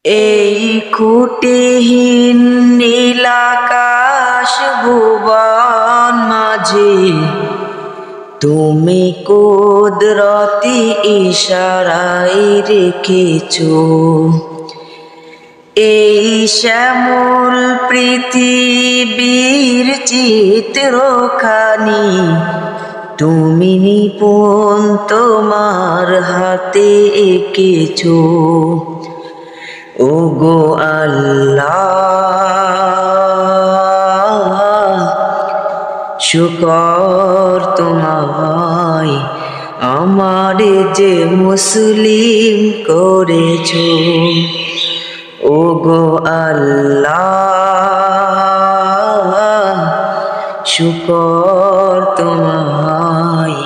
এই খুঁটিহীন নীলাকাশ ভুবন মাঝে তুমি কুদরতি ইশারায় রেখেছো এই শ্যামল পৃথিবীর চিত্রখানি তুমি নিপুণ তোমার হাতে এঁকেছো। ওগো আল্লাহ শুকর তোমায় আমার যে মুসলিম করেছো। ওগো আল্লাহ শুকর তোমায়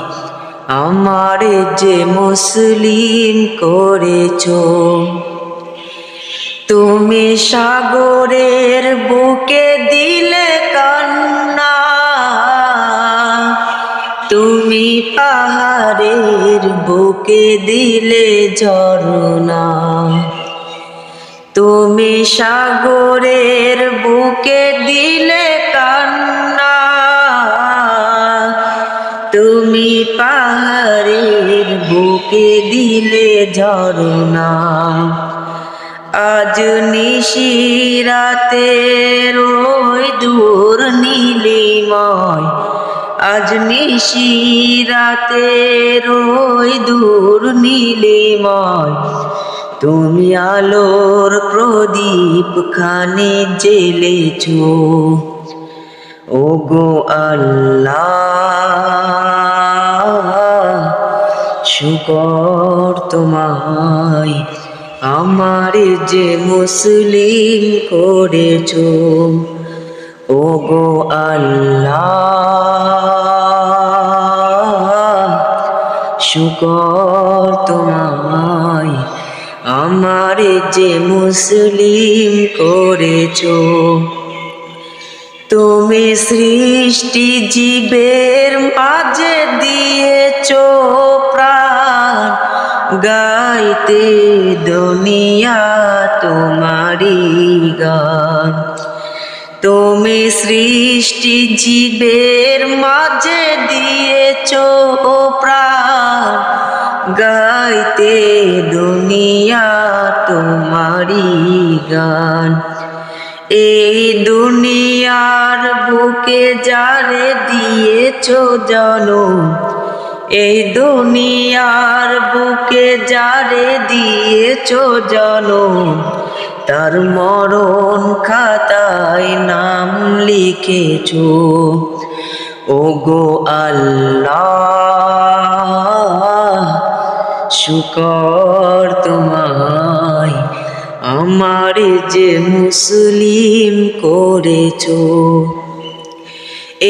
আমার যে মুসলিম করেছো। তুমি সাগরের বুকে দিলে কান্না, তুমি পাহাড়ের বুকে দিলে ঝরনা, তুমি সাগরের বুকে দিলে কান্না, তুমি পাহাড়ের বুকে দিলে ঝরনা। আজ নিশিরাতের ওই দূর নীলিময়, আজ নিশিরাতের ওই দূর নীলিময়, তুমি আলোর প্রদীপ খানে জ্বেলেছো। ওগো আল্লাহ শুকর তোমায় আমার যে মুসলিম করেছো। ওগো আল্লাহ শুকর তোমায় আমার যে মুসলিম করেছো। তুমি সৃষ্টি জীবের মাঝে দিয়েছো প্রাণ, গাইতে দুনিয়া তোমারি গান। তুমি সৃষ্টি জীবের মাঝে দিয়েছো প্রাণ, গাইতে দুনিয়া তোমারি গান। এই দুনিয়ার বুকে যারে দিয়েছো জনম, এই দুনিয়ার বুকে যারে দিয়েছো জনম, তার মরণ খাতায় নাম লিখেছো। ওগো আল্লাহ শুকর তোমায় আমার যে মুসলিম করেছো।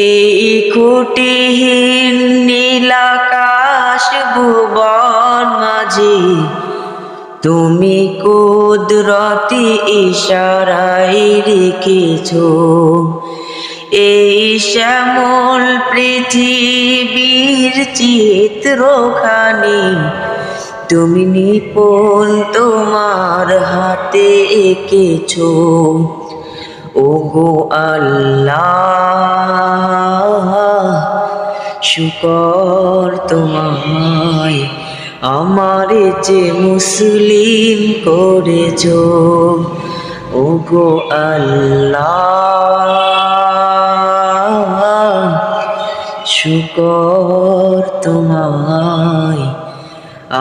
এই খুঁটিহীন নীলাকাশ ভুবন মাঝে তুমি কুদরতি ইশারায় রেখেছো এই শ্যামল পৃথিবীর চিত্রখানি তুমি নিপুণ তোমার হাতে এঁকেছো। ওগো আল্লাহ শুকর তোমায় আমার যে মুসলিম করেছো। ওগো আল্লাহ শুকর তোমায়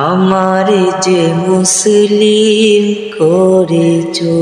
আমার যে মুসলিম করেছো।